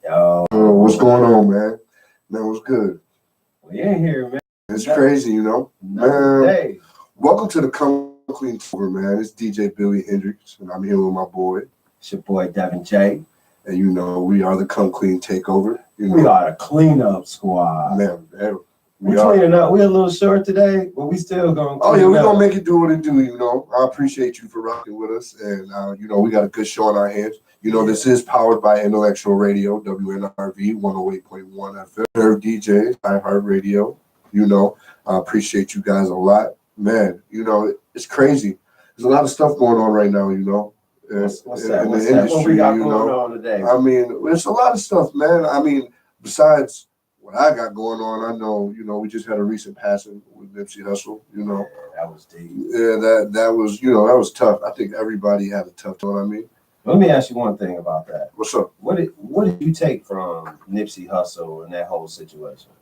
Yo, what's going on, man? Man, what's good? We in here, man. It's crazy, you know. Man, welcome to the Come Clean Tour, man. It's DJ Billy Hendricks, and I'm here with my boy. It's your boy Devin J. And you know, we are the Come Clean Takeover. You know? We are the cleanup squad. Man, we cleaning up. We're a little short today, but we still gonna clean we're gonna make it do what it do, you know. I appreciate you for rocking with us, and you know, we got a good show on our hands. You know, This is powered by Intellectual Radio, WNRV 108.1 FM. Nerve DJs, iHeartRadio. You know, I appreciate you guys a lot. Man, you know, it's crazy. There's a lot of stuff going on right now, you know. What's that? What we got going on today? I mean, it's a lot of stuff, man. I mean, besides what I got going on, I know, you know, we just had a recent passing with Nipsey Hussle, you know. Yeah, that was deep. Yeah, that was, you know, that was tough. I think everybody had a tough time, you know what I mean? Let me ask you one thing about that. What's up? What did you take from Nipsey Hussle and that whole situation?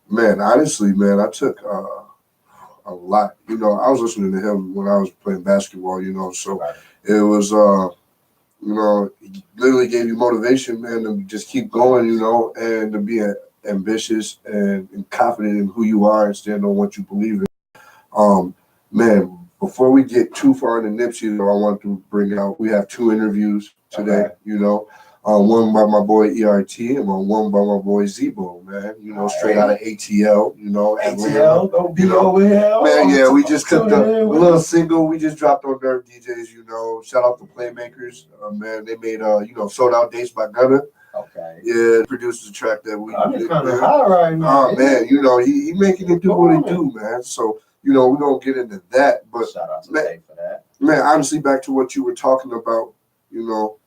Man, honestly, man, I took a lot. You know, I was listening to him when I was playing basketball, you know, so it was, you know, he literally gave you motivation, man, to just keep going, you know, and to be ambitious and confident in who you are and stand on what you believe in. Man, before we get too far into Nipsey, though, I want to bring out, we have 2 interviews today, you know. One by my boy ERT and one by my boy Zebo, man. You know, straight out of ATL, you know. ATL, don't be over here. Man, yeah, we just cut a little single we just dropped on Nerve DJs, you know. Shout out to Playmakers. Man, they made, you know, Sold Out Dates by Gunna. Okay. Yeah, produces the track that we I'm kind of high right now. Oh, man, you know, he making it do what it do, man. So, you know, we're going to get into that. But, shout out to Tay for that. Man, honestly, back to what you were talking about, you know,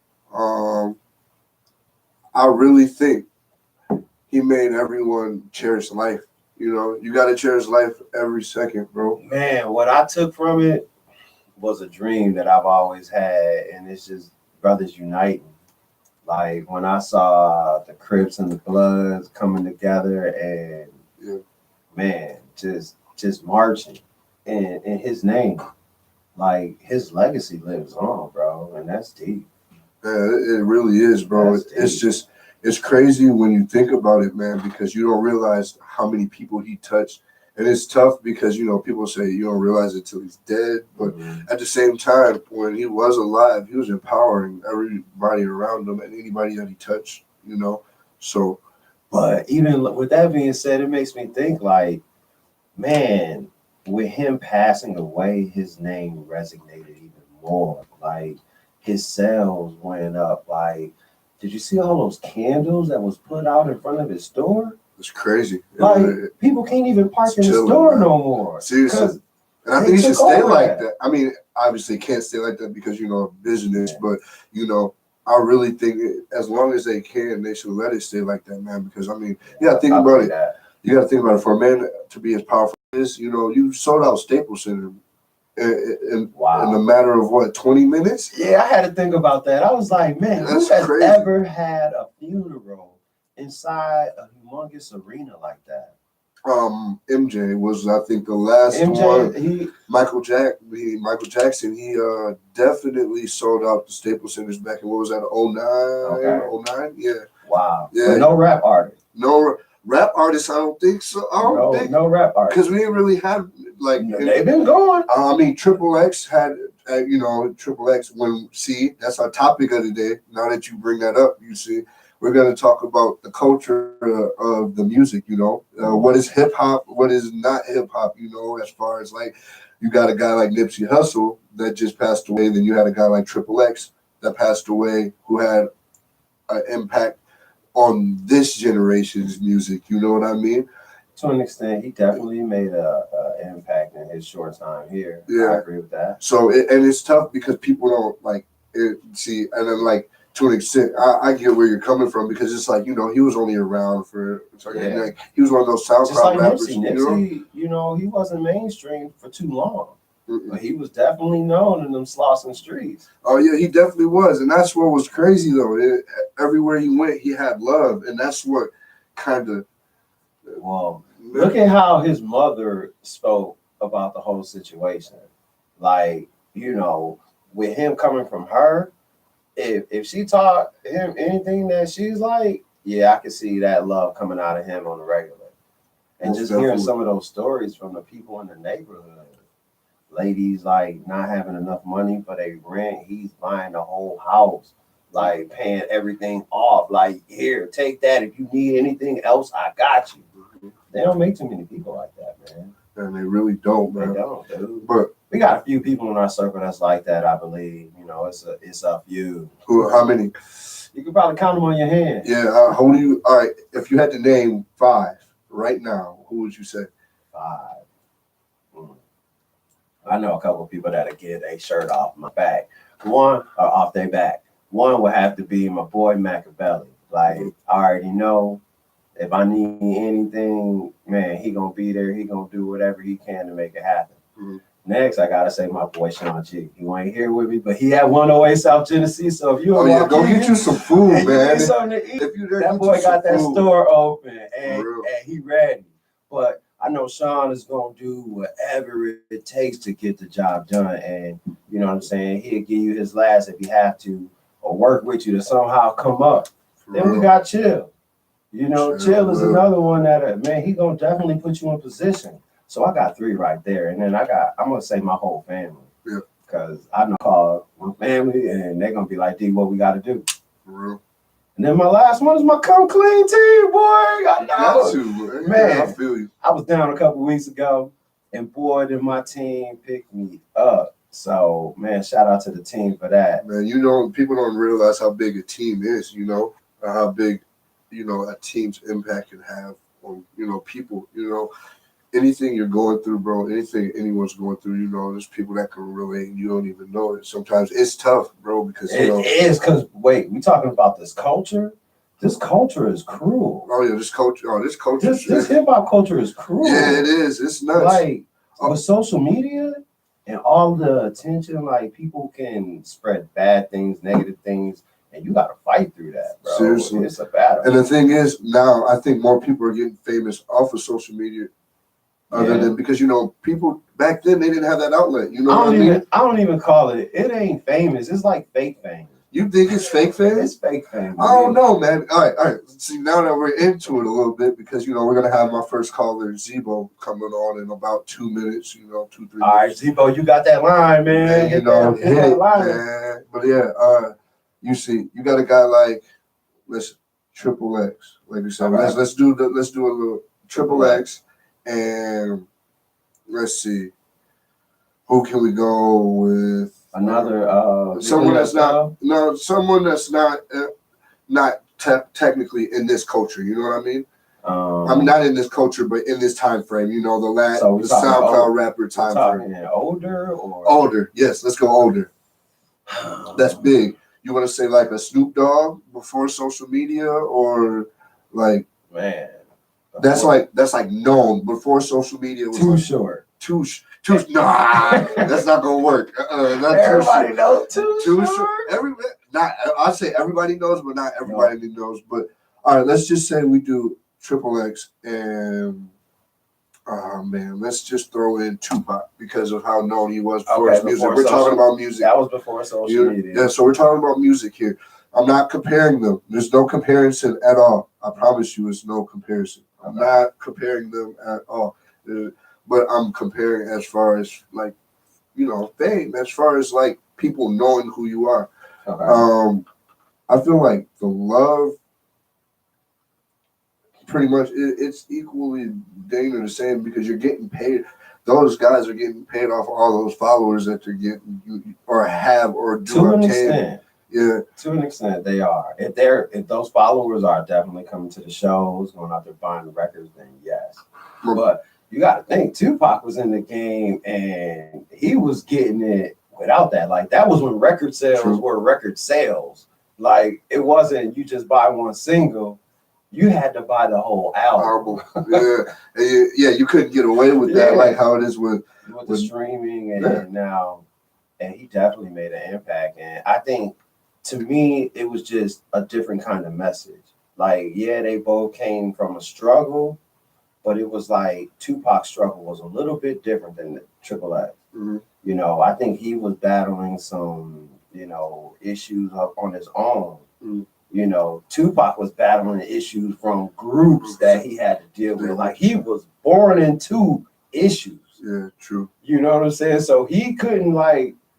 I really think he made everyone cherish life. You know, you got to cherish life every second, bro. Man, what I took from it was a dream that I've always had, and it's just brothers uniting. Like when I saw the Crips and the Bloods coming together and, man, just marching in his name. Like his legacy lives on, bro, and that's deep. Yeah, it really is, bro. It's crazy when you think about it, man, because you don't realize how many people he touched. And it's tough because, you know, people say you don't realize it till he's dead. But at the same time, when he was alive, he was empowering everybody around him and anybody that he touched, you know. So, but even with that being said, it makes me think like, man, with him passing away, his name resonated even more. Like, his sales went up. Like, did you see all those candles that was put out in front of his store? It's crazy. Like, people can't even park in the store no more. Seriously. And I think he should stay like that. I mean, obviously can't stay like that because, you know, business, but, you know, I really think as long as they can, they should let it stay like that, man. Because, I mean, you got to think about it. You got to think about it. For a man to be as powerful as this, you know, you sold out Staples Center in a matter of, what, 20 minutes? Yeah, I had to think about that. I was like, man, who has ever had a funeral inside a humongous arena like that? MJ was, I think, the last one. Michael Jackson, he definitely sold out the Staples Centers back in, what was that, 09? Yeah. Wow. Yeah. But no rap artist. No rap artists, I don't think so. No rap artists. Because we didn't really have, like... they've been going. I mean, Triple X had, you know, Triple X, that's our topic of the day. Now that you bring that up, you see, we're going to talk about the culture of the music, you know. What is hip-hop, what is not hip-hop, you know, as far as, like, you got a guy like Nipsey Hussle that just passed away, then you had a guy like Triple X that passed away who had an impact on this generation's music, you know what I mean? To an extent, he definitely made an impact in his short time here. Yeah. I agree with that. So, and it's tough because people don't, like, see, and then, like, to an extent, I get where you're coming from because it's like, you know, he was only around for, like, he was one of those SoundCloud rappers. Nipsey, you know, he wasn't mainstream for too long. But he was definitely known in them Slauson streets. Oh, yeah, he definitely was. And that's what was crazy, though. Everywhere he went, he had love. And that's what kind of... Well, look at how his mother spoke about the whole situation. Like, you know, with him coming from her, if she taught him anything that she's like, yeah, I can see that love coming out of him on the regular. And Most just definitely. hearing some of those stories from the people in the neighborhood, ladies like not having enough money for their rent, he's buying the whole house, like paying everything off. Like, here, take that. If you need anything else, I got you. They don't make too many people like that, man. And they really don't, man. They don't, dude. But we got a few people in our circle that's like that, I believe. You know, it's a few. how many? You can probably count them on your hand. Yeah, who do you? All right, if you had to name 5 right now, who would you say? 5. I know a couple of people that'll get a shirt off my back. One, or off their back. One would have to be my boy Machiavelli. Like, I already know if I need anything, man, he gonna be there. He gonna do whatever he can to make it happen. Next, I gotta say my boy Sean G. He ain't here with me, but he at 108 South Tennessee. So if you go get you some food, man. Something to eat, if you there, that boy got that store open and he ready. But I know Sean is gonna do whatever it takes to get the job done, and you know what I'm saying. He'll give you his last if he have to, or work with you to somehow come up. Then we got Chill. You know, Chill is another one that man, he gonna definitely put you in position. So I got 3 right there, and then I'm gonna say my whole family, because I know call my family, and they're gonna be like, D, what we gotta do? For real. And then my last one is my Come Clean team, boy. I know, man. I feel you. I was down a couple weeks ago, and boy, did my team pick me up. So, man, shout out to the team for that. Man, you know, people don't realize how big a team is. You know, how big, you know, a team's impact can have on, you know, people. You know, anything you're going through, bro, anything anyone's going through, you know, there's people that can relate and you don't even know it. Sometimes it's tough, bro, because, you know. It is, because, wait, we talking about this culture? This culture is cruel. Oh, yeah, this culture. This hip-hop culture is cruel. Yeah, it is. It's nuts. Like, with social media and all the attention, like, people can spread bad things, negative things, and you got to fight through that, bro. Seriously. It's a battle. And the thing is, now, I think more people are getting famous off of social media. Other than because, you know, people back then, they didn't have that outlet. You know what I mean? I don't even call it. It ain't famous. It's like fake fame. You think it's fake fame? It's fake fame. I don't know, man. All right. See, now that we're into it a little bit, because, you know, we're going to have my first caller, Zebo, coming on in about 2 minutes, you know, 2-3 minutes. All right, Zebo, you got that line, man. You know, hit it, man. But, yeah, you see, you got a guy like, listen, Triple X. Like you said, right. let's do a little Triple X. And let's see, who can we go with? Another someone that's not technically in this culture. You know what I mean? I'm not in this culture, but in this time frame. You know, the SoundCloud rapper time frame. Older or older? Yes, let's go older. That's big. You want to say like a Snoop Dogg before social media, or like man? That's like known before social media was too short. Too nah, that's not gonna work. Everybody knows too short. I'd say everybody knows, but not everybody knows. But all right, let's just say we do Triple X and let's just throw in Tupac because of how known he was before his music. We're talking about music. That was before social media. Yeah, so we're talking about music here. I'm not comparing them. There's no comparison at all. I promise you, it's no comparison. I'm not comparing them at all. But I'm comparing as far as, like, you know, fame, as far as, like, people knowing who you are. Okay. I feel like the love, pretty much, it's equally dang the same because you're getting paid. Those guys are getting paid off all those followers that they're getting or have or do to an extent. Yeah, to an extent, they are. If those followers are definitely coming to the shows, going out there buying the records, then yes. But you got to think, Tupac was in the game and he was getting it without that. Like, that was when record sales were record sales. Like, it wasn't you just buy one single. You had to buy the whole album. Yeah, you couldn't get away with that, like how it is with the streaming and now. And he definitely made an impact. And I think, to me, it was just a different kind of message. Like, yeah, they both came from a struggle, but it was like Tupac's struggle was a little bit different than the Triple X. Mm-hmm. You know, I think he was battling some issues up on his own. Tupac was battling issues from groups that he had to deal with. Like, he was born into issues. Yeah, true. You know what I'm saying? So he couldn't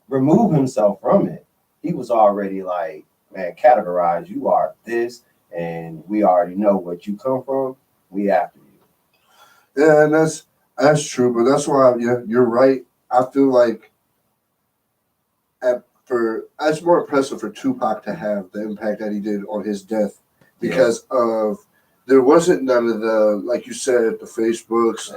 remove himself from it. He was already man, categorized. You are this, and we already know what you come from. We after you. Yeah, and that's true. But that's why, you're right. I feel like it's more impressive for Tupac to have the impact that he did on his death because there wasn't none of the, like you said, the Facebooks.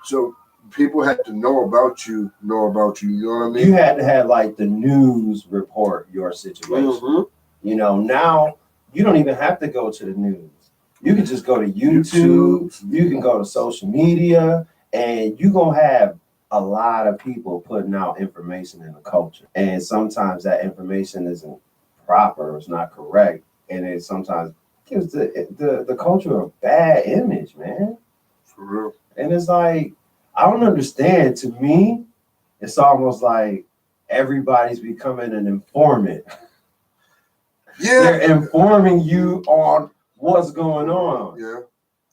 So people had to know about you. You know what I mean? You had to have the news report your situation. Now you don't even have to go to the news. You can just go to YouTube. You can go to social media, and you're going to have a lot of people putting out information in the culture. And sometimes that information isn't proper, it's not correct. And it sometimes gives the culture a bad image, man. For real. And it's I don't understand. To me, it's almost like everybody's becoming an informant. Yeah. They're informing you on what's going on. Yeah.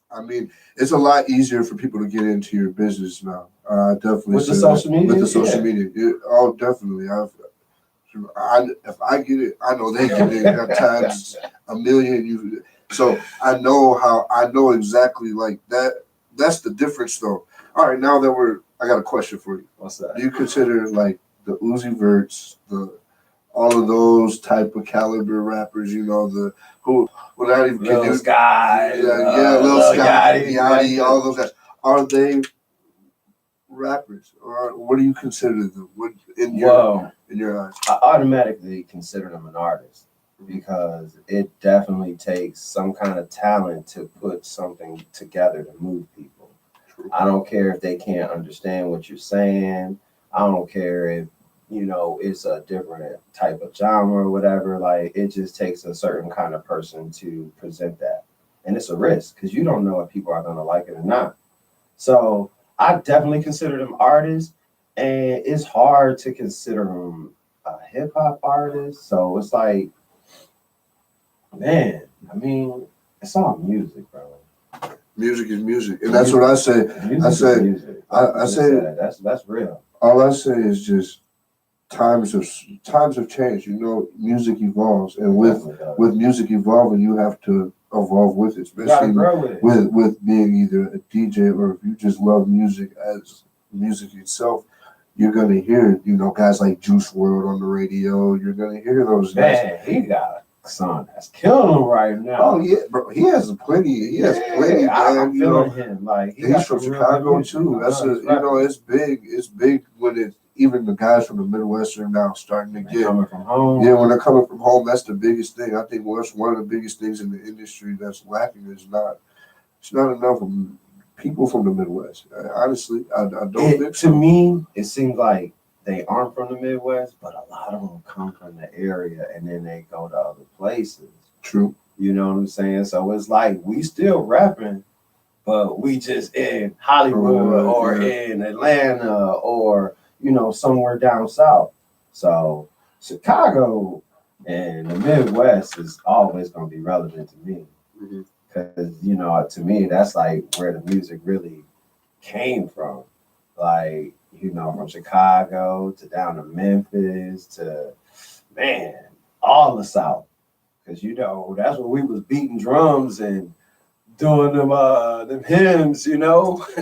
I mean, it's a lot easier for people to get into your business now. Definitely. With the social media? With the social media. Oh, definitely. If I get it, I know they get it at times a million. So I know exactly that. That's the difference, though. All right, now that I got a question for you. What's that? Do you consider the Uzi Verts, all of those type of caliber rappers, who without even Lil Sky, Lil Sky, Yachty, all those guys, are they rappers, or what do you consider them? In your eyes? I automatically consider them an artist because it definitely takes some kind of talent to put something together to move people. True. I don't care if they can't understand what you're saying. I don't care if it's a different type of genre or whatever. It just takes a certain kind of person to present that. And it's a risk because you don't know if people are going to like it or not. So I definitely consider them artists, and it's hard to consider them a hip hop artist. So it's man, I mean, it's all music, bro. Music is music. And that's what I say. I say that's real. All I say is just times have changed. Music evolves, and with music evolving, you have to evolve with it, especially with being either a DJ or if you just love music as music itself. You're gonna hear guys like Juice WRLD on the radio. You're gonna hear those guys. Man, he got a son that's killing him right now. Oh yeah, bro. He has plenty. I'm feeling him. He's from Chicago too. That's it's big. It's big when even the guys from the Midwest are now starting to get coming from home. Yeah, when they're coming from home, that's the biggest thing. I think that's one of the biggest things in the industry that's lacking is it's not enough of people from the Midwest. Honestly, I don't think so. To me, it seems like they aren't from the Midwest, but a lot of them come from the area and then they go to other places. True. You know what I'm saying? So it's we still rapping, but we just in Hollywood or in Atlanta or somewhere down south. So Chicago and the Midwest is always going to be relevant to me. Because, to me, that's where the music really came from. From Chicago to down to Memphis to, man, all the South. Because, that's where we was beating drums and doing them hymns, For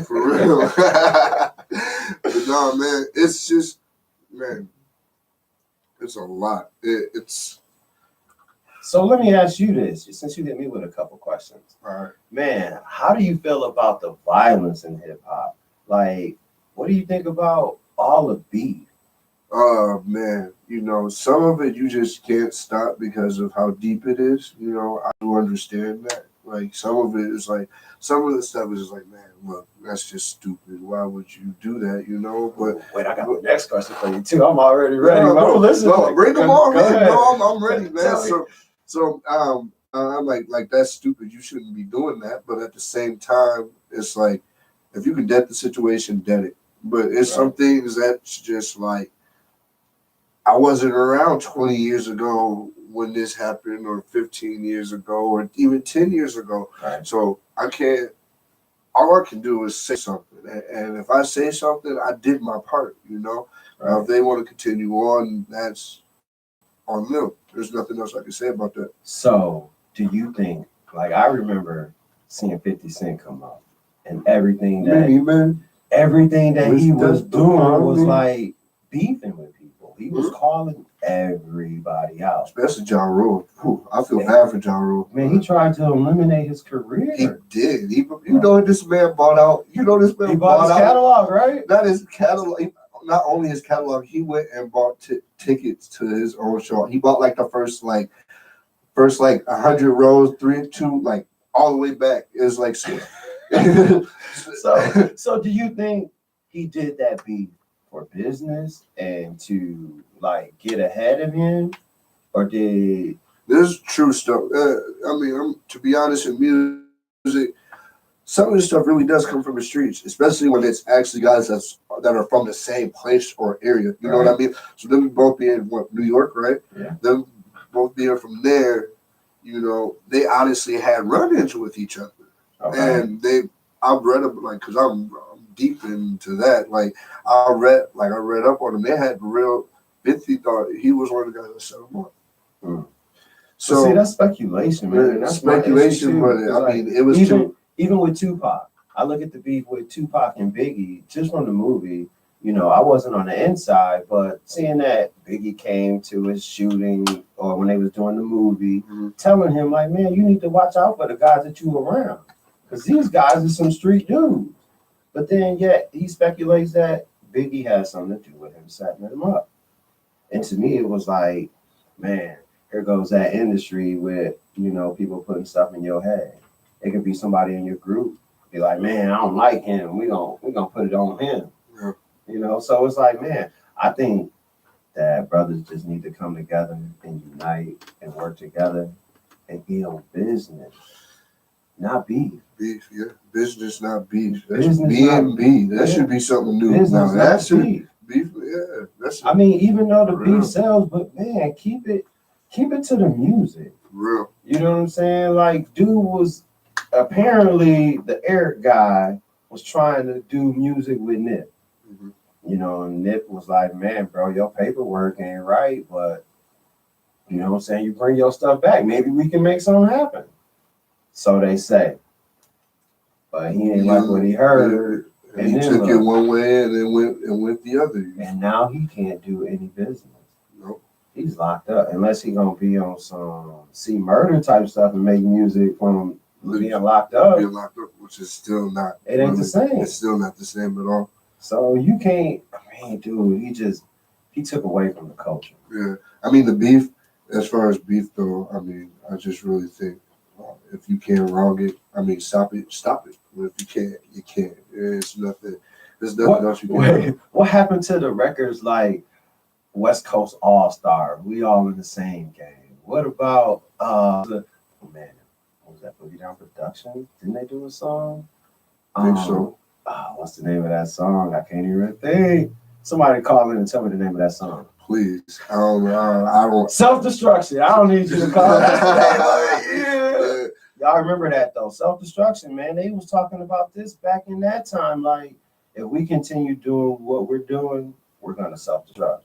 real. But no, man, it's just, it's a lot. It's. So let me ask you this, since you hit me with a couple questions. All right. Man, how do you feel about the violence in hip hop? What do you think about all the beef? Man, some of it you just can't stop because of how deep it is. I do understand that. Some of it is some of the stuff is man, look, that's just stupid. Why would you do that? But wait, I got the next question for you too. I'm already ready. Bring them on, man. No, I'm ready, man. So I'm like that's stupid. You shouldn't be doing that. But at the same time, it's if you can debt the situation, debt it. But it's some things that's just I wasn't around 20 years ago when this happened, or 15 years ago, or even 10 years ago. Right. So I can't. All I can do is say something, and if I say something, I did my part. Now, if they want to continue on, that's on them. There's nothing else I can say about that. So, do you think? Like, I remember seeing 50 Cent come up, and everything that he was doing was like beefing with people. He was calling everybody out, especially Ja Rule. I feel bad for Ja Rule. Man, he tried to eliminate his career. He did. This man bought out. This man he bought his catalog, right? Not his catalog. Not only his catalog, he went and bought tickets to his own show. He bought like the first 100 rows, 3 and 2, like all the way back. It was like so. So do you think he did that beef for business and to like get ahead of him, or did there's true stuff? To be honest, in music, some of this stuff really does come from the streets, especially when it's actually guys that are from the same place or area. You know what I mean? So them both being New York, right? Yeah. Them both being from there, they honestly had run-ins with each other, and I've read up because I'm deep into that. Like I read up on them. They had real. 50 thought he was one of the guys that set them up. So see, that's speculation, man. That's speculation, but it was even with Tupac. I look at the beef with Tupac and Biggie just from the movie. I wasn't on the inside, but seeing that Biggie came to his shooting or when they was doing the movie, telling him like, man, you need to watch out for the guys that you around, because these guys are some street dudes. But then yet he speculates that Biggie has something to do with him setting him up. And to me, it was like, man, here goes that industry with, people putting stuff in your head. It could be somebody in your group. Be like, man, I don't like him. We gonna put it on him. Yeah. So it's like, man, I think that brothers just need to come together and unite and work together and be on business, not beef. Beef, yeah. Business, not beef. That's business, B&B. That should be something new. Business, that's beef. Beef, yeah. That's even though the beef sells, but man, keep it to the music. Real. You know what I'm saying? Like, dude was apparently the Eric guy was trying to do music with Nip. And Nip was like, man, bro, your paperwork ain't right, but you know what I'm saying? You bring your stuff back. Maybe we can make something happen. So they say. But he ain't like what he heard. And he took it one way and then went the other. And now he can't do any business. Nope. He's locked up unless he gonna be on some murder type stuff and make music from being locked up. Being locked up, which is still not. It ain't the same. It's still not the same at all. So you can't. Dude, he took away from the culture. Yeah, the beef. As far as beef, though, I just really think if you can't wrong it, stop it. But if you can't. There's nothing else you can do. What happened to the records like West Coast All Star? We all in the same game. What about what was that, Boogie Down Production? Didn't they do a song? I think so. What's the name of that song? I can't even think. Somebody call in and tell me the name of that song. Please. I don't. Self-Destruction. I don't need you to call that name. Y'all remember that though. Self-Destruction, man. They was talking about this back in that time. Like, if we continue doing what we're doing, we're gonna self-destruct.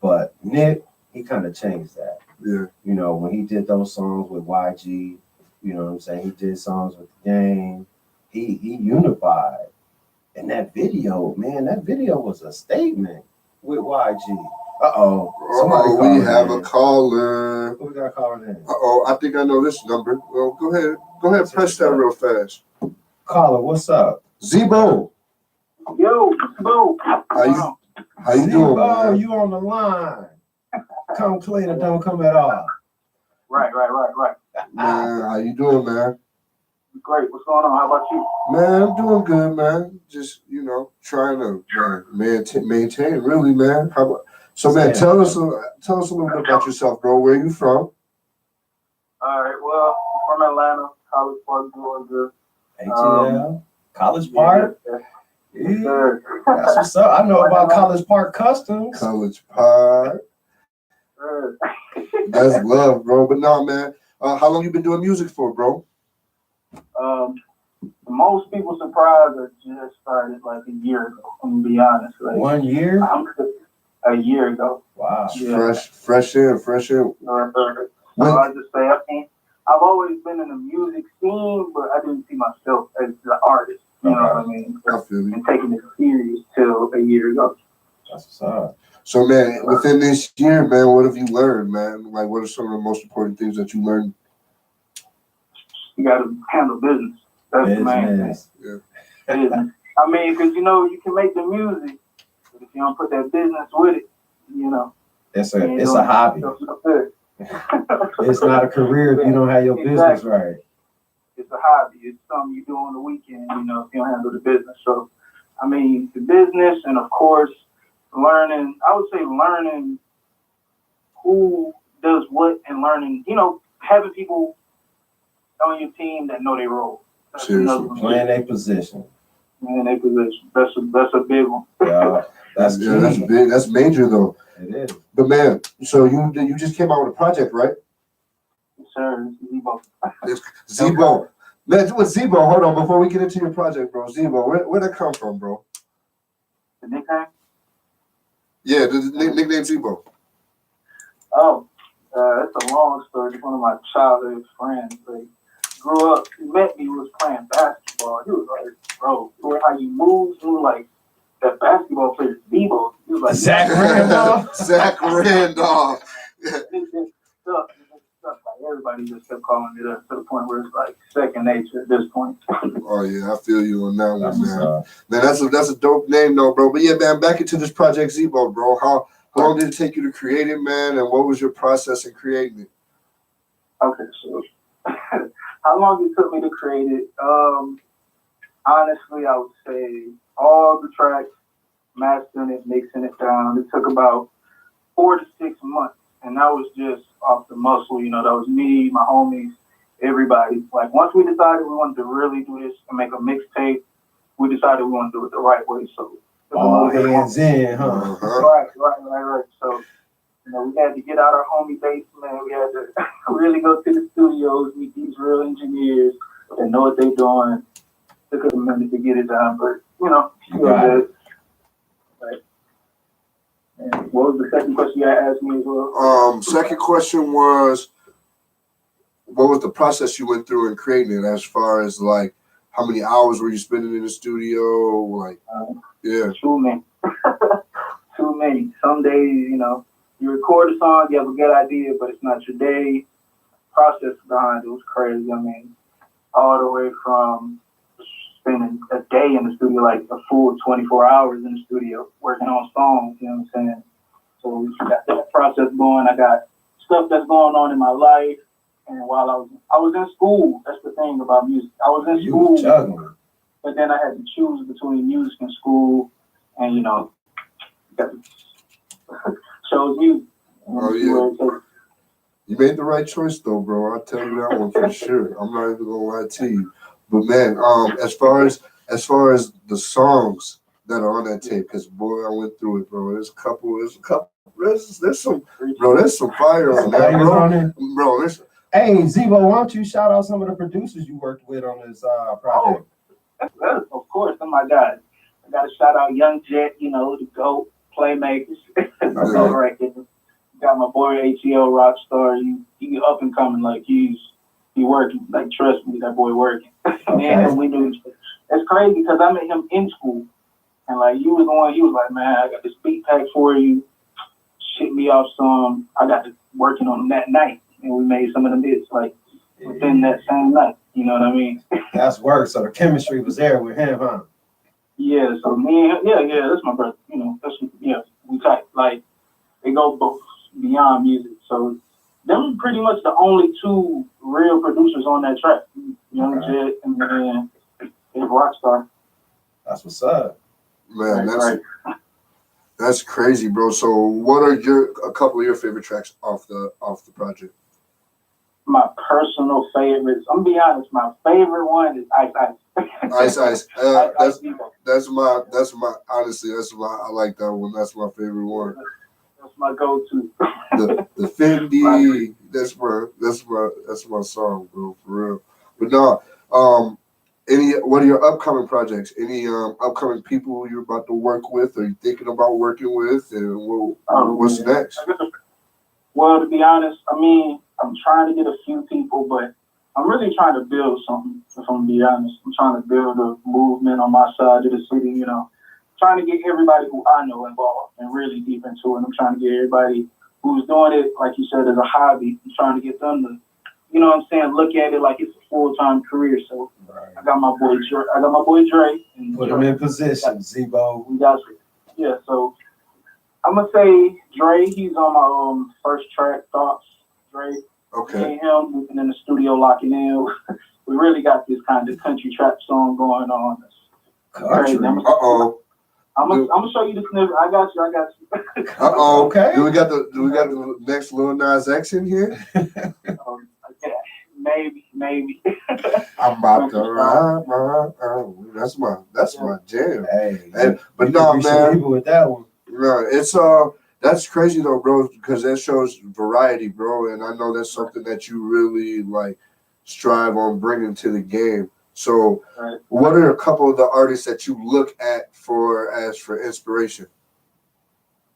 But Nick, he kind of changed that. Yeah. When he did those songs with YG, you know what I'm saying? He did songs with the Game. He unified. And that video was a statement with YG. We have a caller. Who we got calling in? I think I know this number. Well, go ahead. Press that real fast. Caller, what's up? Zebo. Yo, Boo. How you doing, man? You on the line. Come clean or don't come at all. Right. Man, how you doing, man? Great. What's going on? How about you? Man, I'm doing good, man. Just, trying to maintain, really, man. So, man, tell us a little bit about yourself, bro. Where you from? All right. Well, I'm from Atlanta, College Park, Georgia. ATL, College Park. Yeah. Sir. That's what's up. I know about College Park Customs. College Park. Sir. That's love, bro. But no, man. How long you been doing music for, bro? Most people surprised I just started like a year ago. I'm gonna be honest. Like, 1 year? A year ago. Wow. Yeah. Fresh in. So I just say, I've always been in the music scene, but I didn't see myself as the artist. You know what I mean? I feel you. And taking it serious till a year ago. That's what's up. So, man, within this year, man, what have you learned, man? Like, what are some of the most important things that you learned? You got to handle business. That's the main thing. Yeah. Business. I mean, because you can make the music, but if you don't put that business with it, It's a hobby. It's not a career if you don't have your business right. It's a hobby. It's something you do on the weekend, if you don't handle the business. So, I mean, the business and, of course, learning who does what and learning, having people on your team that know their role. That's Seriously. Playing a position. Playing a position. That's a big one. Yeah, that's key. That's big. That's major, though. It is. But, man, so you just came out with a project, right? Yes, sir. It's Zebo. Zebo. Man, with Zebo, hold on, before we get into your project, bro. Zebo, where'd that come from, bro? The nickname? Yeah, the nickname Zebo. Oh, it's a long story. One of my childhood friends, grew up, he met me, was playing basketball. He was like, bro, how you move, you were like that basketball player, Zebo. He was like, Zach Randolph. Zach Randolph. Like everybody just kept calling it up to the point where it's like second nature at this point. Oh yeah, I feel you on that one, man. Awesome. Man, that's a dope name though, bro. But yeah, man, back into this project Zebo, bro. How long did it take you to create it, man? And what was your process in creating it? Okay, so how long it took me to create it? Honestly, I would say all the tracks, mastering it, mixing it down. It took about 4 to 6 months. And that was just off the muscle, that was me, my homies, everybody. Like, once we decided we wanted to really do this and make a mixtape, we decided we wanted to do it the right way. So, all hands in, huh? Right. So, we had to get out our homie basement. We had to really go to the studios, meet these real engineers that know what they're doing. Took us a minute to get it done, but, still good. Right. And what was the second question you asked me as well? Second question was, what was the process you went through in creating it? As far as like, how many hours were you spending in the studio? Like, Too many. Too many. Some days, you record a song, you have a good idea, but it's not your day. Process behind it was crazy. I mean, all the way from spending a day in the studio, like a full 24 hours in the studio, working on songs, you know what I'm saying? So we got that process going. I got stuff that's going on in my life. And while I was in school, that's the thing about music. I was in school, but then I had to choose between music and school, and chose music. Oh yeah. You made the right choice though, bro. I'll tell you that one for sure. I'm not even gonna lie to you. But man, as far as the songs that are on that tape, because boy, I went through it, bro. There's some fire on that, bro. Bro, hey, Zebo, why don't you shout out some of the producers you worked with on this project? Oh, of course, oh my God. I got to shout out Young Jet, the GOAT, Playmakers. Right there. Got my boy ATL Rockstar. He up and coming, like he working. Like, trust me, that boy working. Okay. And we knew it's crazy because I met him in school. And like, he was like, man, I got this beat pack for you. Shit me off some. I got to working on them that night. And we made some of the hits like within that same night. You know what I mean? That's work. So the chemistry was there with him, huh? Yeah. So me and him, yeah, that's my brother. We tight. Like, they go both beyond music. So them pretty much the only two real producers on that track. Young Jet and then Rockstar. That's what's up. Man, that's crazy, bro. So what are a couple of your favorite tracks off the project? My personal favorites, I'm gonna be honest, my favorite one is Ice Ice. Ice. Ice Depot. That's my honestly, I like that one. That's my favorite one. That's my go-to. The Fendi, that's my song, bro, for real. But no, what are your upcoming projects? Any upcoming people you're about to work with, or you thinking about working with, and what's next? Well, to be honest, I mean, I'm trying to get a few people, but I'm really trying to build something, if I'm going to be honest. I'm trying to build a movement on my side of the city, you know. Trying to get everybody who I know involved and really deep into it. I'm trying to get everybody who's doing it, like you said, as a hobby. I'm trying to get them to, you know what I'm saying, look at it like it's a full-time career. So I got my boy Dre. And put him in position, Zebo. We got you. Yeah, so I'm going to say Dre, he's on my first track, Thoughts. Dre. Okay. Me and him, we've been in the studio locking in. We really got this kind of country trap song going on. Country? I'm gonna show you the snippet. I got you. Okay. Do we got the next Lil Nas X in here? Maybe. I'm about to ride. That's my jam. Hey, but no, man. People with that one. No, it's that's crazy though, bro, because that shows variety, bro, and I know that's something that you really like strive on bringing to the game. So, what are a couple of the artists that you look at for inspiration?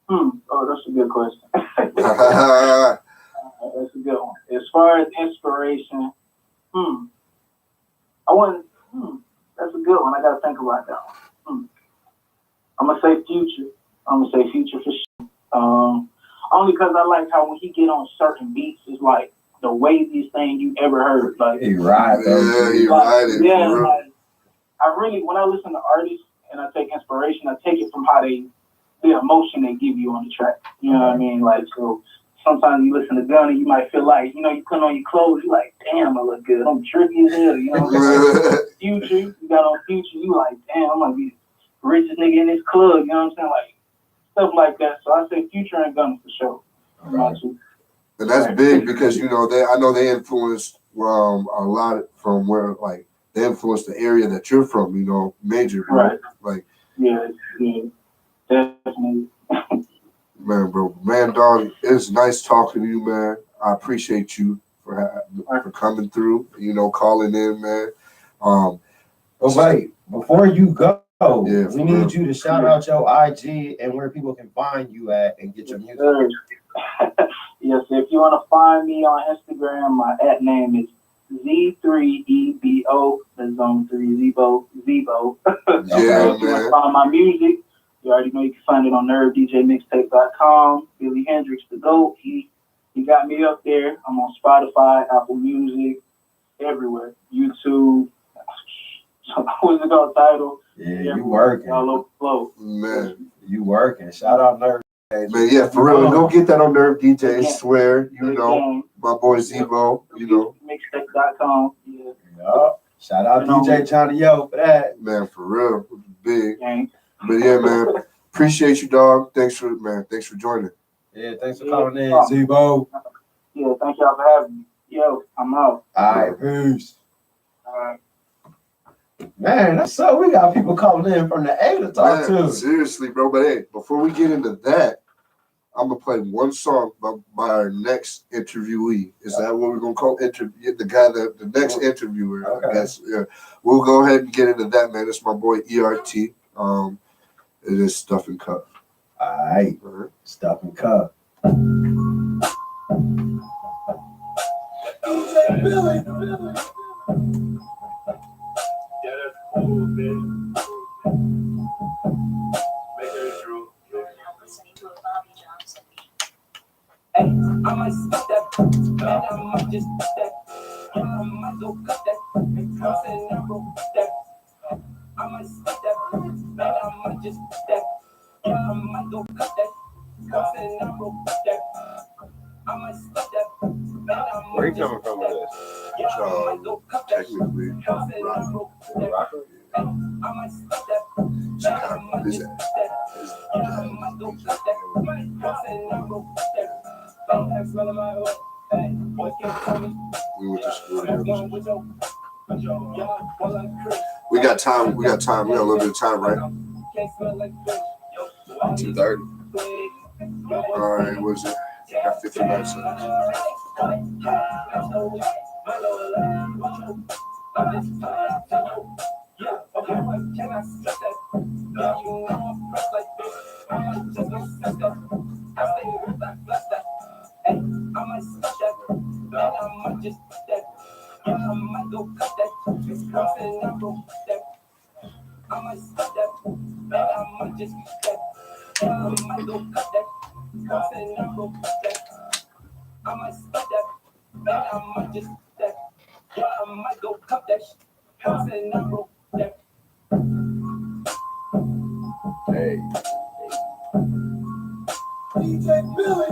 Oh, that's a good question. That's a good one. As far as inspiration, that's a good one. I gotta think about that one. I'm gonna say Future. For sure. Only because I like how when he get on certain beats, it's like the waviest thing you ever heard. Like he ride those. Yeah, like I really, when I listen to artists and I take inspiration, I take it from how the emotion they give you on the track. You know what I mean? Like, so sometimes you listen to Gunna, you might feel like, you know, you put on your clothes, you like, damn, I look good. I'm trippy as hell. You know what I'm saying? Future, you got on Future, you like, damn, I'm gonna be the richest nigga in this club. You know what I'm saying? Like stuff like that. So I say Future and Gunna for sure. And that's big because, you know, I know they influenced a lot from where, like, they influenced the area that you're from, you know, major, bro. Right. Like, yeah, definitely. Man, dog, it's nice talking to you, man. I appreciate you for coming through, you know, calling in, man. Wait, before you go, we need you to shout out your IG and where people can find you at and get your music. Yes, if you want to find me on Instagram, my @ name is Z3EBO. That's on 3 Zebo. Yeah, if you want to find my music, you already know you can find it on NerveDJMixtape.com. Billy Hendrix, the GOAT, he got me up there. I'm on Spotify, Apple Music, everywhere. YouTube. What's it called? Title? Yeah, you working. All over the flow. Man, you working. Shout out Nerve. Man, yeah, for real. Go get that on Nerve DJ. Swear, you know, my boy Zebo, you know. Mixtape.com. Yeah. Shout out DJ Johnny Yo for that. Man, for real. Big. But yeah, man. Appreciate you, dog. Thanks for joining. Yeah, thanks for calling in, Zebo. Yeah, thank y'all for having me. Yo, I'm out. All right, peace. All right. Man, that's so we got people calling in from the A to talk to. Seriously, bro. But hey, before we get into that, I'm gonna play one song by our next interviewee. Is that what we're gonna call the next interviewer? Okay. I guess. Yeah. We'll go ahead and get into that, man. It's my boy ERT. It is Stuff and Cup. All right. Stuff and Cup. Billy. Yeah, that's cool, man. Make it true. Listening to a Bobby Johnson beat. Hey, I might stop that, man, I might just stop that. Yeah, I might go cut that. I'm saying I broke that. I might stop that, man, I might just stop that. Yeah, I might go cut that. I'm saying I broke that. I might stop that, man, I might. Where you coming from with this? Yeah, I might go cut that. Technically, I'm saying I broke that. I might stop that, man, I might just stop that. Yeah, I might go cut that. I'm saying I broke that. Don't have smell in my hood. Hey, boys can't tell me. We went to school I'm going with your We got time. We got time. We got a little bit of time, right? 2:30. All right. What is it? Got 59 seconds. Hey. DJ Billy.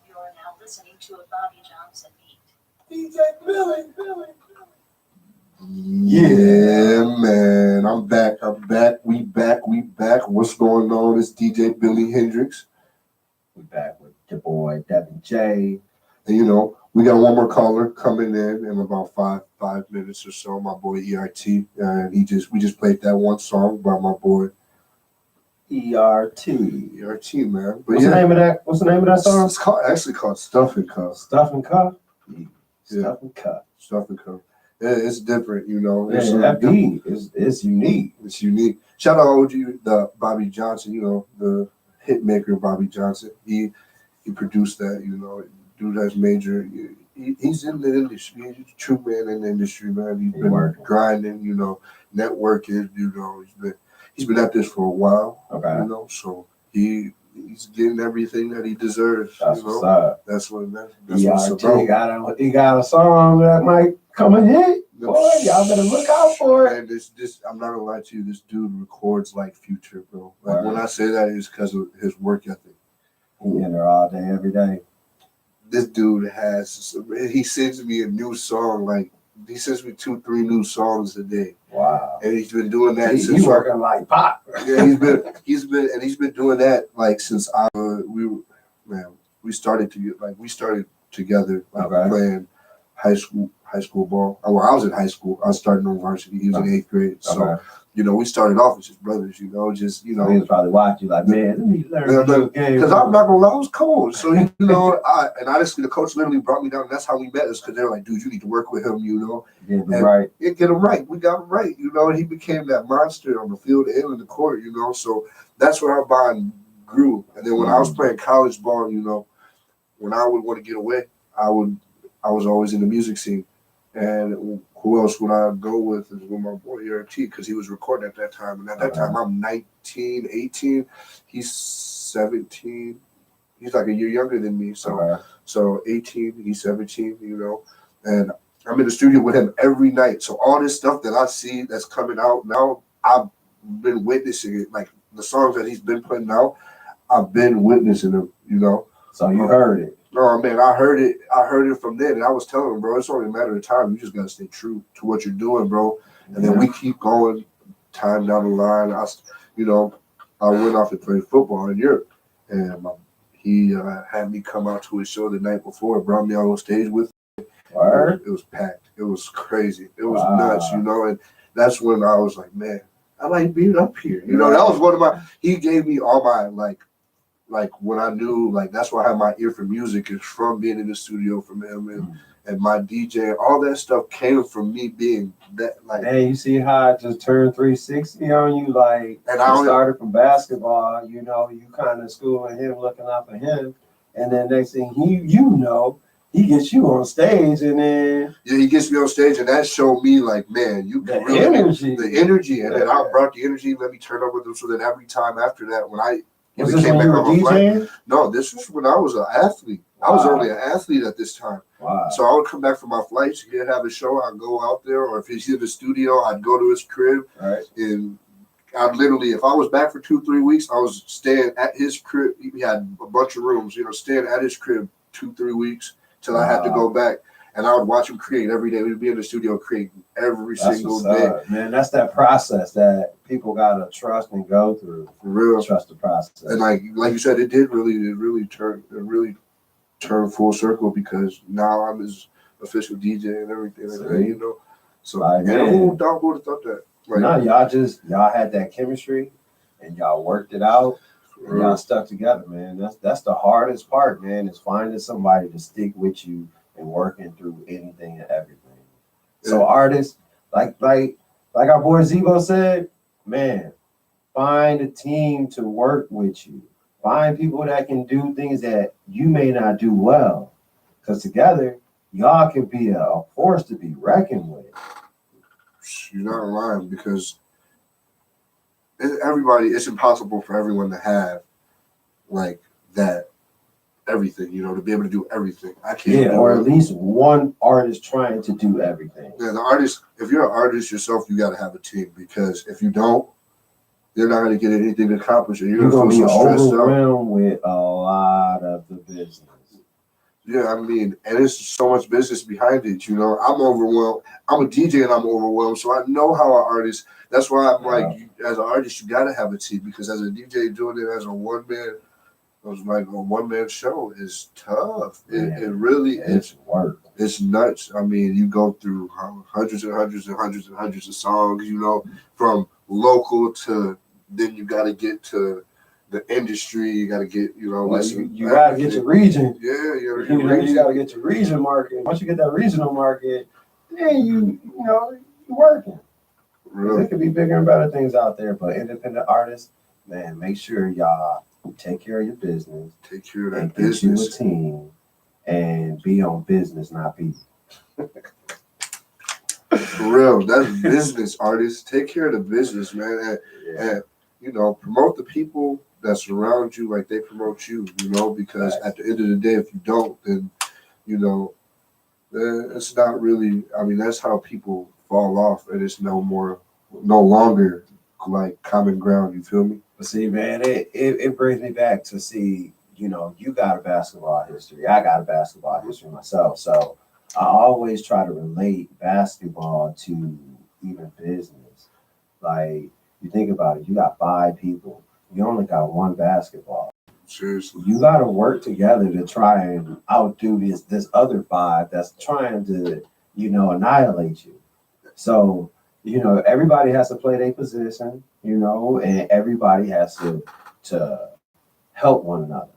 You're now listening to a Bobby Johnson beat. DJ Billy. Yeah, man. I'm back. We back. What's going on? It's DJ Billy Hendricks. We back with your boy Devin J. And you know, we got one more caller coming in about five minutes or so. My boy ERT, and we just played that one song by my boy ERT. ERT, man. But What's the name of that? What's the name of that song? It's actually called Stuff and Cuff. Stuff and Cuff. Yeah. Stuff and Cuff. Stuff and Cuff. Yeah, it's different, you know. Yeah, It's that beat is unique. It's unique. Shout out OG, the Bobby Johnson, you know, the hit maker Bobby Johnson. He produced that, you know. Dude has major. He's in the industry. He's a true man in the industry, man. He's been grinding, you know, networking, you know. He's been at this for a while, Okay. you know. So he's getting everything that he deserves. That's you know? what's up. That's what ERT it's about. he got a song that might come and hit. Boy, y'all better look out for it. And this I'm not gonna lie to you. This dude records like Future, bro. Like when I say that, it's because of his work ethic. He in there all day, every day. This dude he sends me a new song, like he sends me 2-3 new songs a day. Wow. And he's been doing that since He's working like pop. Yeah, he's been doing that like since we started together playing high school ball. Well, I was in high school. I was starting on varsity. He was in 8th grade. So you know, we started off as just brothers, you know, just, you know. He was probably watching like, man, let me learn the game. Because I'm not going to lie, I was cold. So, you know, and honestly, the coach literally brought me down. And that's how we met us, because they're like, dude, you need to work with him, you know. Get him right. Get him right. We got him right, you know. And he became that monster on the field and in the court, you know. So that's where our bond grew. And then when I was playing college ball, you know, when I would want to get away, I was always in the music scene. And who else would I go with is with my boy ERT, because he was recording at that time. And at that time, I'm 19, 18. He's 17. He's like a year younger than me. So 18, he's 17, you know. And I'm in the studio with him every night. So all this stuff that I see that's coming out now, I've been witnessing it. Like the songs that he's been putting out, I've been witnessing them, you know. So you heard it. Oh man, I heard it from then, and I was telling him, bro, it's only a matter of time. You just gotta stay true to what you're doing, bro. And then we keep going. Time down the line, I went off and played football in Europe, and he had me come out to his show the night before. Brought me on stage with me. It was packed. It was crazy. It was nuts, you know. And that's when I was like, man, I like being up here. You know, that was one of my. He gave me all my like when I knew, like that's why I have my ear for music is from being in the studio from him and my DJ, all that stuff came from me being that like. And you see how it just turned 360 on you, like and I started from basketball, you know, you kind of schooling him, looking out for him, and then next thing he gets you on stage, and then he gets me on stage, and that showed me like, man, you can the energy, and then I brought the energy, let me turn up with him, so then every time after that, when was this when you were DJing? No, this was when I was an athlete. I was only an athlete at this time. Wow. So I would come back from my flights, he'd have a show, I'd go out there, or if he's in the studio, I'd go to his crib. Right. And I'd literally, if I was back for 2-3 weeks, I was staying at his crib. He had a bunch of rooms, you know, staying at his crib 2-3 weeks till I had to go back. And I would watch him create every day. We'd be in the studio creating every single day. Man, that's that process that people gotta trust and go through. For real. Trust the process. And like you said, it really turn full circle because now I'm his official DJ and everything like that, you know. So Like, man, man. who would have thought that? Like, No, y'all had that chemistry and y'all worked it out and y'all stuck together, man. That's the hardest part, man, is finding somebody to stick with you and working through anything and everything. So artists, like our boy Zebo said, man, find a team to work with you. Find people that can do things that you may not do well. Because together, y'all can be a force to be reckoned with. you're not lying because it's impossible for everyone to have like that everything, you know, to be able to do everything. I can't. Yeah, or at least one artist trying to do everything. Yeah, the artist, if you're an artist yourself, you got to have a team because if you don't, you're not going to get anything accomplished. And You're going to be feel so stressed out. overwhelmed with a lot of the business. Yeah, I mean, and there's so much business behind it, you know. I'm overwhelmed. I'm a DJ and I'm overwhelmed, so I know how an artist. That's why I'm like, as an artist, you got to have a team because as a DJ doing it as a one-man, like a one-man show is tough. It really is. Work. It's nuts. I mean, you go through hundreds and hundreds and hundreds and hundreds of songs, you know, from local to then you got to get to the industry. You got to get, you know, you got to get your region. Yeah, you got to get your region market. Once you get that regional market, then you working. Really? There could be bigger and better things out there, but independent artists, man, make sure y'all take care of your business. Take care of that and business. Get you a team and be on business, not be. For real, that's business, artists. Take care of the business, man, and you know, promote the people that surround you like they promote you. You know, because at the end of the day, if you don't, then you know, it's not really. I mean, that's how people fall off, and it's no longer like common ground. You feel me? But see, man, it brings me back to see, you know, you got a basketball history. I got a basketball history myself. So I always try to relate basketball to even business. Like, you think about it, you got 5 people. You only got one basketball. Seriously. You got to work together to try and outdo this other 5 that's trying to, you know, annihilate you. So, you know, everybody has to play their position, you know, and everybody has to help one another,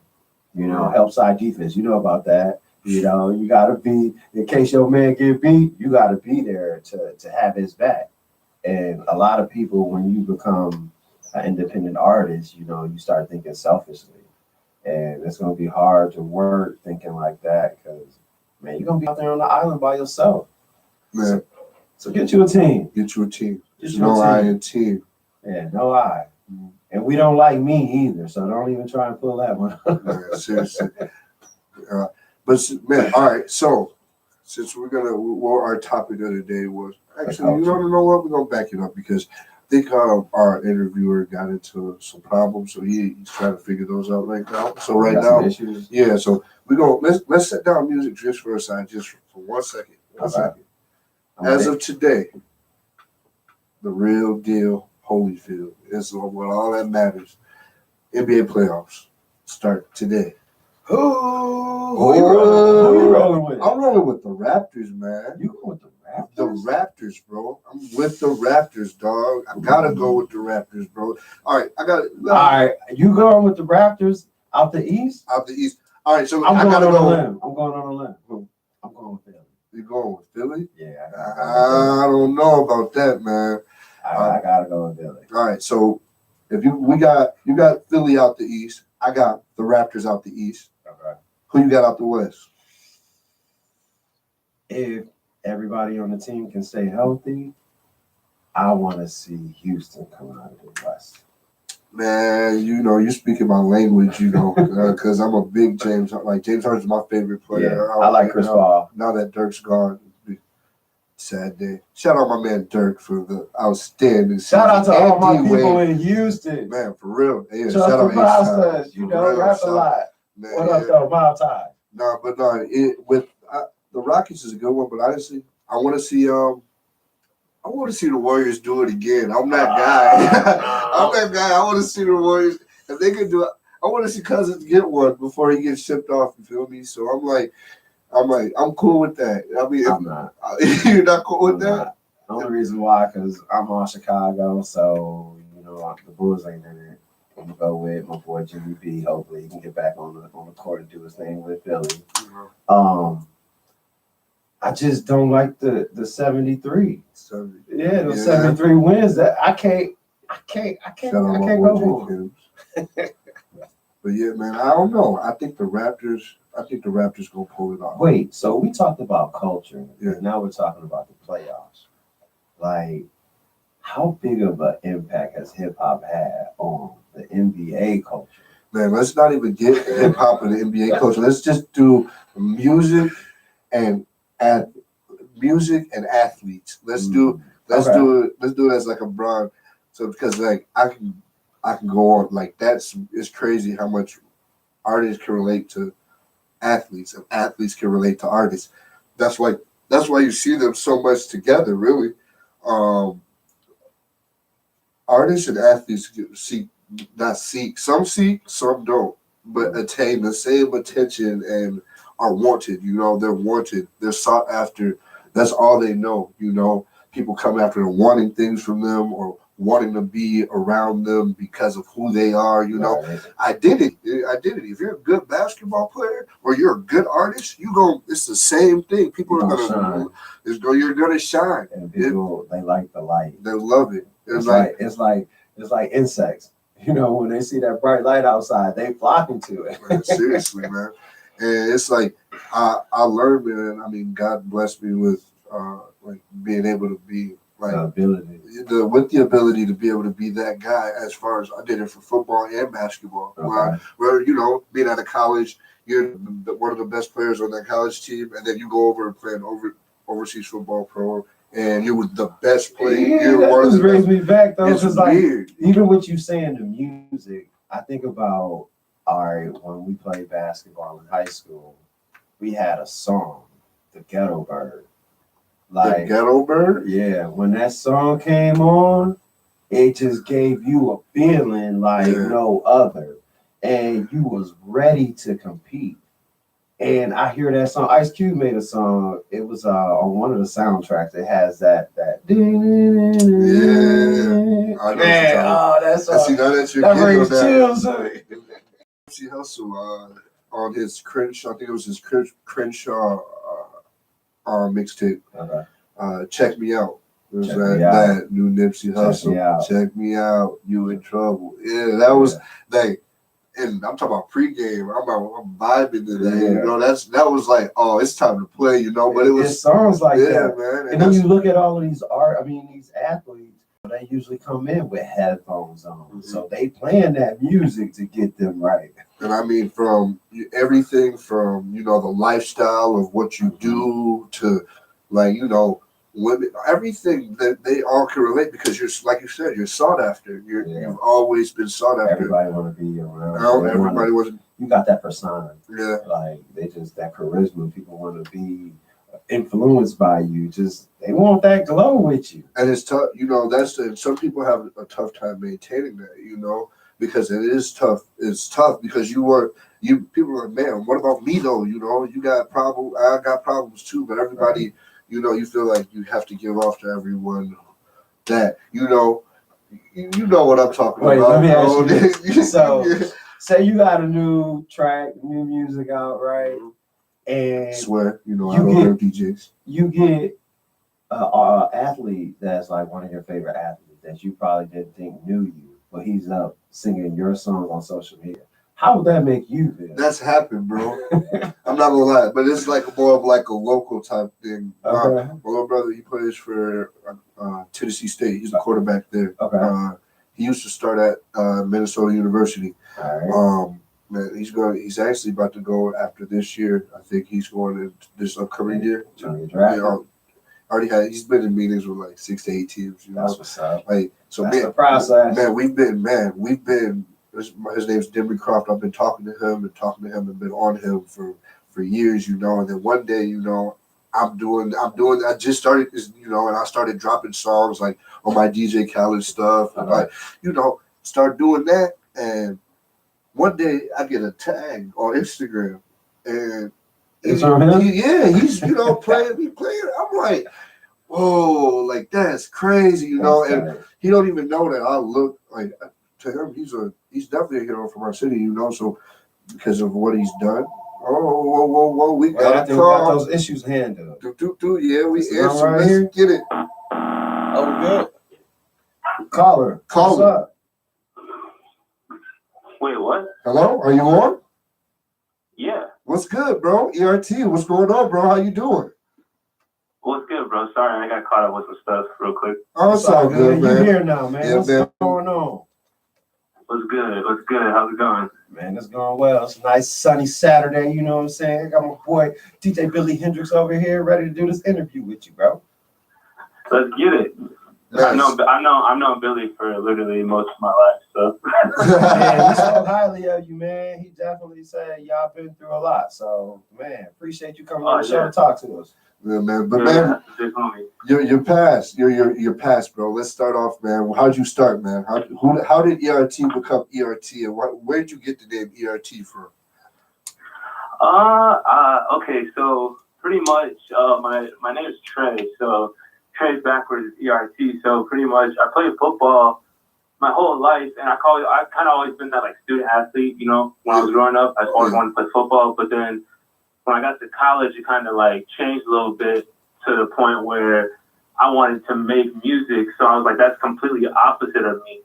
you know, help side defense. You know about that. You know, you got to be, in case your man get beat, you got to be there to have his back. And a lot of people, when you become an independent artist, you know, you start thinking selfishly. And it's going to be hard to work thinking like that because, man, you're going to be out there on the island by yourself. Man. So get you a team. Get you a team. There's no I in team. Yeah, no I. And we don't like me either, so don't even try and pull that one. Man, seriously. But man, all right. So since our topic of the day was actually, you know what? We're gonna back it up because I think our interviewer got into some problems, so he's trying to figure those out right now. So right now, yeah. So we're gonna let's set down music just for a second, just for 1 second. 1 second. As of today, the real deal Holyfield is what all that matters. NBA playoffs start today. Who you rolling with? I'm rolling with the Raptors, man. You going with the Raptors? The Raptors, bro. I'm with the Raptors, dog. I gotta go with the Raptors, bro. All right, All right, you going with the Raptors out the East? Out the East. All right, so I'm going on a limb. I'm going with Philly. You going with Philly? Yeah. I don't know about that, man. I gotta go with Philly. All right, so if you got Philly out the East, I got the Raptors out the East. Okay. Who you got out the West? If everybody on the team can stay healthy, I want to see Houston come out of the West. Man, you know, you're speaking my language, you know, because I'm a big James Harden's my favorite player. Yeah, I like Chris Paul. Now that Dirk's gone, sad day. Shout out my man Dirk for the outstanding. Shout out to all my people in Houston. Man, for real. Yeah, shout out to Pastas, you know, rap a lot. Man, what up, though, Mile Tie? The Rockets is a good one, but honestly, I want to see the Warriors do it again. I'm that guy. I want to see the Warriors. If they could do it, I want to see Cousins get one before he gets shipped off. You feel me? So I'm cool with that. I mean, I'm not. You're not cool with I'm that? not. The only reason why, because I'm on Chicago, so the Bulls ain't in it. I'm gonna go with my boy Jimmy B. Hopefully, he can get back on the court and do his thing with Philly. I just don't like the 73. Yeah, those 73 wins that I can't go for. But yeah, man, I don't know. I think the Raptors gonna pull it off. Wait, so we talked about culture, Yeah. and now we're talking about the playoffs. Like, how big of an impact has hip hop had on the NBA culture? Man, let's not even get hip hop and the NBA culture. Let's just do music and athletes. Let's do it as like a broad. So because like I can go on like it's crazy how much artists can relate to athletes and athletes can relate to artists. That's why you see them so much together, really. Artists and athletes some don't, but attain the same attention and are wanted. They're wanted. They're sought after. That's all they know. People come after them, wanting things from them or wanting to be around them because of who they are. Right. Identity. If you're a good basketball player or you're a good artist, it's the same thing. People are gonna shine. You're gonna shine. And people they like the light. They love it. It's like insects. When they see that bright light outside, they flocking to it. Man, seriously, man. And it's like I learned, man. I mean, God blessed me with like being able to be like the ability to be able to be that guy. As far as I did it for football and basketball, where being out of college, you're one of the best players on that college team, and then you go over and play an overseas football pro. And you were the best player. Yeah, that just brings me back though. It's weird. Even what you saying the music, I think about when we played basketball in high school, we had a song, The Ghetto Bird. The Ghetto Bird? Yeah, when that song came on, it just gave you a feeling like no other. And you was ready to compete. And I hear that song. Ice Cube made a song. It was on one of the soundtracks. It has that. Yeah. I know. Man, that song. See, now that that brings chills to me. Nipsey Hussle on his Crenshaw. I think it was his Crenshaw mixtape. Okay. Check Me Out. It was that new Nipsey Hussle. Check me out. You in trouble. Yeah, that was like. And I'm talking about pregame. I'm vibing to that. That was like, oh, it's time to play, But it was songs like that, man. And then you look at all of these these athletes. They usually come in with headphones on, so they playing that music to get them right. And I mean, from everything from the lifestyle of what you do to women, everything that they all can relate because you're, like you said, you're sought after. You've always been sought after. Everybody want to be around. Everybody wasn't. You got that persona. Yeah. Like that charisma. People want to be influenced by you. They want that glow with you. And it's tough. Some people have a tough time maintaining that. Because it is tough. It's tough because people are like, man, what about me though? You got problems. I got problems too. But everybody. Right. You feel like you have to give off to everyone that, you know what I'm talking about. Let me ask you this. So, say you got a new track, new music out, right? And swear, I don't hear DJs. You get an athlete that's like one of your favorite athletes that you probably didn't think knew you, but he's up singing your songs on social media. How would that make you feel? That's happened, bro. I'm not gonna lie, but it's like more of like a local type thing. Okay. My little brother, he plays for Tennessee State. He's a quarterback there. Okay. He used to start at Minnesota University. All right. Man, he's actually about to go after this year. I think he's going in this upcoming year. He's been in meetings with like 6 to 8 teams. That's what's up. Like that's the process. Man, we've been. His name's Denver Croft. I've been talking to him and been on him for years, and then one day, I just started, and I started dropping songs like on my DJ Khaled stuff, and start doing that, and One day I get a tag on Instagram, and It's on him? he's playing. I'm like, whoa, like that's crazy, and he don't even know that I look like to him. He's definitely a hero from our city, so because of what he's done. Whoa, we got a call. Got those issues handled. Yeah, we answer. Right Let's here? get it. Oh, we good. Caller. What's up? Wait, what? Hello, are you on? Yeah. What's good, bro? ERT, what's going on, bro? How you doing? What's good, bro? Sorry, I got caught up with some stuff real quick. Oh, it's all good, man. You here now, man? Yeah, What's going on? What's good? How's it going? Man, it's going well. It's a nice sunny Saturday, you know what I'm saying? I got my boy DJ Billy Hendricks over here ready to do this interview with you, bro. Let's get it. Nice. I've known Billy for literally most of my life, so. Man, he spoke highly of you, man. He definitely said y'all been through a lot. So, man, appreciate you coming on the show to talk to us. Yeah, man. But man, your past, your past, bro. Let's start off, man. How'd you start, man? How did ERT become ERT, and where'd you get the name ERT from? Okay, so pretty much, my name is Trey. So Trey's backwards is ERT. So pretty much, I played football my whole life, and I've kind of always been that like student athlete. When I was growing up, I always wanted to play football, but then when I got to college, it kind of like changed a little bit to the point where I wanted to make music. So I was like, that's completely opposite of me.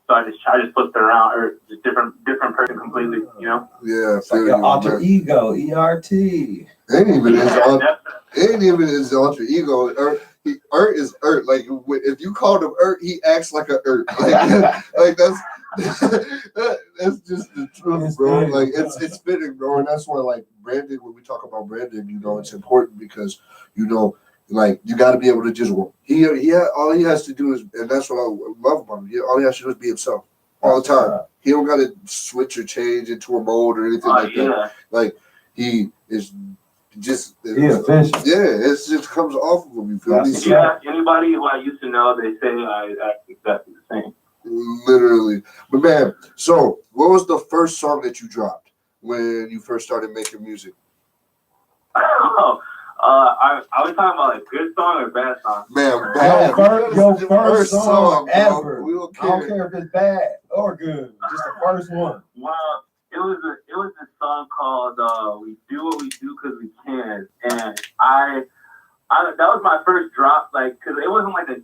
So I just flipped it around, or just different person completely, Yeah, it's like your alter ego, ERT. Ain't even his alter ego. Ert is Ert. Like if you called him Ert, he acts like a Ert. Like that's that's just the truth, bro. Like it's fitting, bro, and that's why like branding. When we talk about branding, it's important because like you got to be able to just all he has to do is, and that's what I love about him. All he has to do is be himself all the time. He don't got to switch or change into a mode or anything like that. Like he is just official. Yeah, it just comes off of him. You feel me? Yeah. Anybody who I used to know, they say I act exactly the same. Literally, but man. So, what was the first song that you dropped when you first started making music? Are we talking about like good song or bad song? Man, bad. Your first song ever. We don't care. I don't care if it's bad or good. Just the first one. Well, it was a song called "We Do What We Do Because We Can," and I that was my first drop, like, because it wasn't like a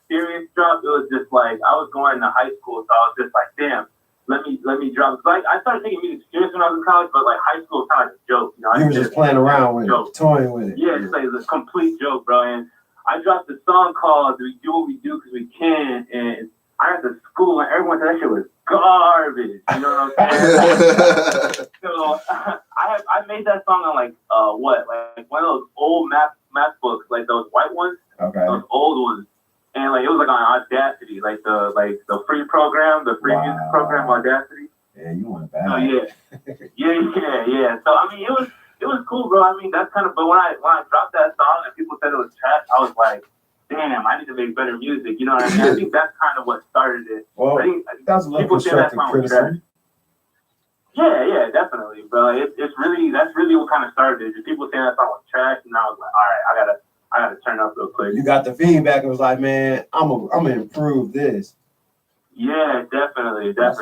serious drop. It was just like I was going to high school, so I was just like, damn. Let me drop. Like I started taking music serious when I was in college, but like high school was kind of like a joke. You were just playing around with it, toying with it. Yeah, it's like a complete joke, bro. And I dropped a song called "We Do What We Do Because We Can," and I got to school and everyone said that shit was garbage. You know what I'm saying? So I made that song on like like one of those old math books, like those white ones. Okay. Those old ones. And like it was like on Audacity, like the free program, the free music program, Audacity. Yeah, you went back. Oh yeah. So I mean, it was cool, bro. I mean, that's kind of. But when I dropped that song and people said it was trash, I was like, damn, I need to make better music. You know what I mean? I think that's kind of what started it. Well, I think that's a little constructive criticism. Yeah, definitely, bro. It's really that's really what kind of started it. People saying that song was trash, and I was like, all right, I gotta turn up real quick. You got the feedback. It was like, man, I'm gonna improve this. Yeah, definitely. Shout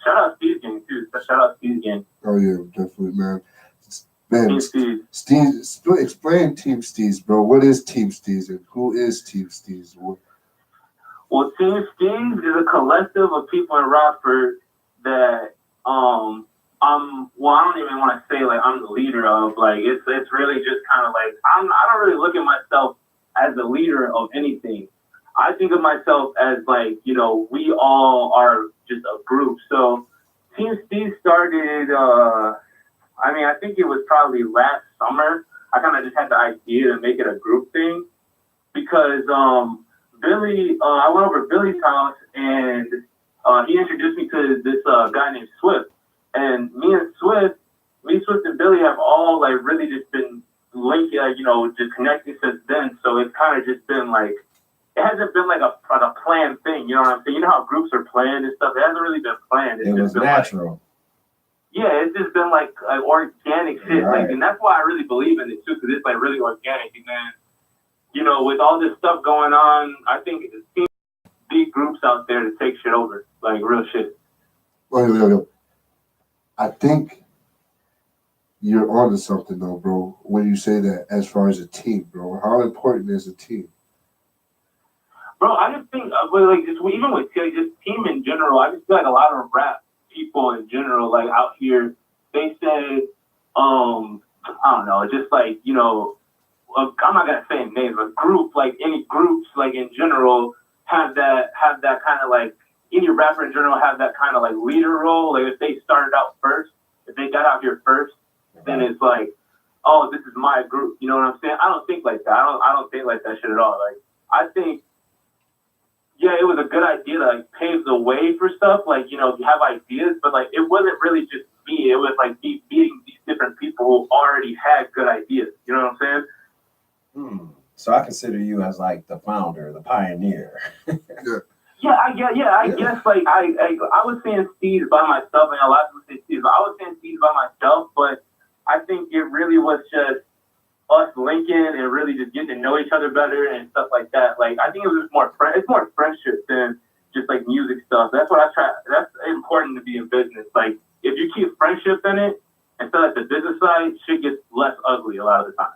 out Steve's Gang too. Shout out Steve's Gang. Oh yeah, definitely, man. Man, Team Steez, explain Team Steez, bro. What is Team Steez and who is Team Steez? Well, Team Steez is a collective of people in Rockford that I don't even want to say like I'm the leader of. Like it's really just kind of like I don't really look at myself as the leader of anything. I think of myself as like, we all are just a group. So Team Steve started I think it was probably last summer. I kind of just had the idea to make it a group thing because Billy, I went over to Billy's house and he introduced me to this guy named Swift. And me, Swift and Billy have all like really just been linked, just connected since then. So it's kind of just been like, it hasn't been like a planned thing. You know what I'm saying? You know how groups are planned and stuff? It hasn't really been planned. It was natural. it's just been like organic shit. Right. Like, and that's why I really believe in it too, because it's like really organic. And then, you know, with all this stuff going on, I think it seems big groups out there to take shit over, like real shit. Wait. I think you're onto something though, bro, when you say that as far as a team, bro. How important is a team? Bro, I just think, like, just even with just team in general, I just feel like a lot of rap people in general, like out here, they said, I don't know, just like, you know, I'm not gonna say names, but group, like any groups, like in general, have that kind of like, any rapper in general have that kind of like leader role. Like if they started out first, if they got out here first, then it's like, oh, this is my group. You know what I'm saying? I don't think like that. I don't think like that shit at all. Like I think, yeah, it was a good idea to like pave the way for stuff. Like, you know, you have ideas, but like it wasn't really just me. It was like me beating these different people who already had good ideas. You know what I'm saying? So I consider you as like the founder, the pioneer. I guess like I was saying Steve's by myself, and a lot of people say Steve's. I was saying Steve's by myself, but I think it really was just us linking and really just getting to know each other better and stuff like that. Like I think it was just it's more friendship than just like music stuff. That's what I try. That's important to be in business. Like if you keep friendship in it instead of the business side, shit gets less ugly a lot of the time.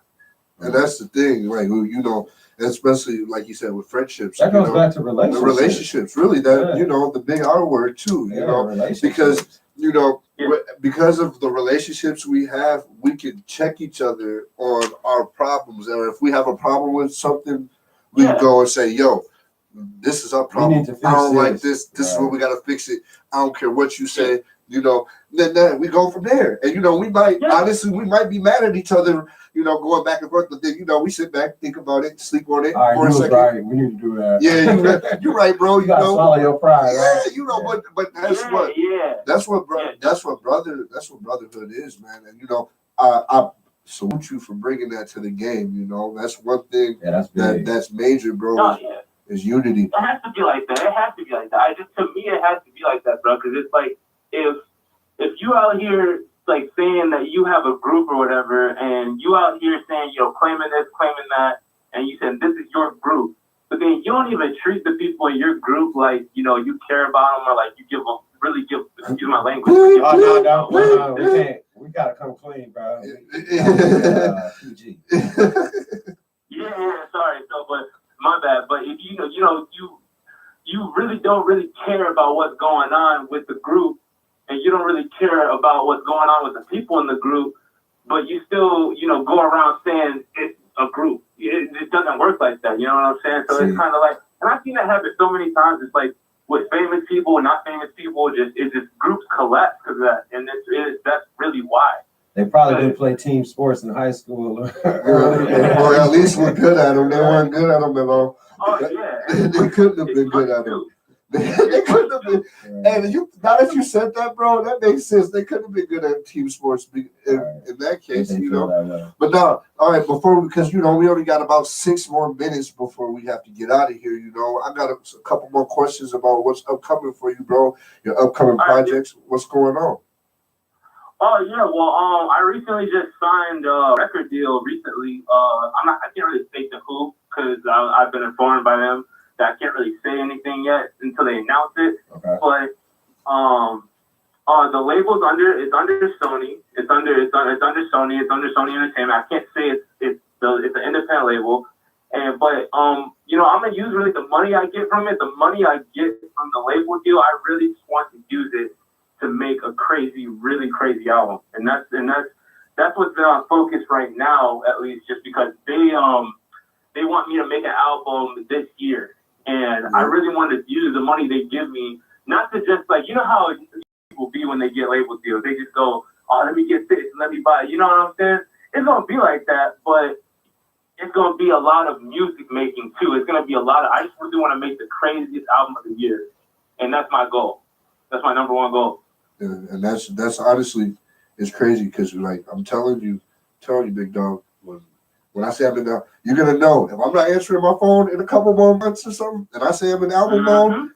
And that's the thing, like, you know, especially like you said with friendships. That goes know, back to relationships. The relationships, really, that, you know, the big R word too, you know, because, you know, because of the relationships we have, we can check each other on our problems. And if we have a problem with something, we can go and say, yo, this is our problem. I don't like this. This is what we got to fix it. I don't care what you say, you know, then we go from there. And, you know, we might, honestly, we might be mad at each other, you know, going back and forth, but then, you know, we sit back, think about it, sleep on it for a second. Right. We need to do that. Yeah, you're right, bro. You gotta know, swallow your pride. Right? Yeah, you know, but that's what brotherhood is, man. And you know, I salute you for bringing that to the game. You know, that's one thing that's major, bro. Is unity. It has to be like that. To me, it has to be like that, bro. Because it's like if you out here like saying that you have a group or whatever, and you out here saying, you know, claiming this, claiming that, and you said this is your group, but then you don't even treat the people in your group like, you know, you care about them or like you give them, excuse my language. No, we can't. We gotta come clean, bro. PG. Sorry. So, but my bad. But if you really don't really care about what's going on with the group, and you don't really care about what's going on with the people in the group, but you still, you know, go around saying it's a group. It doesn't work like that. You know what I'm saying? So it's kind of like, and I've seen that happen so many times. It's like with famous people and not famous people, it's just groups collapse because of that, and that's really why. They probably didn't play team sports in high school. Or at least we're good at them. They weren't good at them at all. Oh yeah, they couldn't have been good at them. They couldn't have been. And now that you said that, bro, that makes sense. They couldn't have been good at team sports in that case, you know. But now, all right, because you know we only got about 6 more minutes before we have to get out of here. You know, I got a couple more questions about what's upcoming for you, bro. Your upcoming projects. What's going on? Oh yeah, well, I recently just signed a record deal. Recently, I can't really say to who because I've been informed by them that I can't really say anything yet until they announce it. Okay. But the label's under Sony. It's under Sony. It's under Sony Entertainment. I can't say it's an independent label. But you know, I'm gonna use really the money I get from it. The money I get from the label deal, I really just want to use it to make a really crazy album. And that's what's been on focus right now, at least, just because they want me to make an album this year. And I really want to use the money they give me, not to just like, you know how people be when they get label deals. They just go, oh, let me get this, let me buy it. You know what I'm saying? It's going to be like that, but it's going to be a lot of music making too. It's going to be I just really want to make the craziest album of the year. And that's my goal. That's my number one goal. And that's honestly, it's crazy because like I'm telling you, big dog, when I say I'm in the, you're gonna know if I'm not answering my phone in a couple more months or something, and I say I'm in album mode,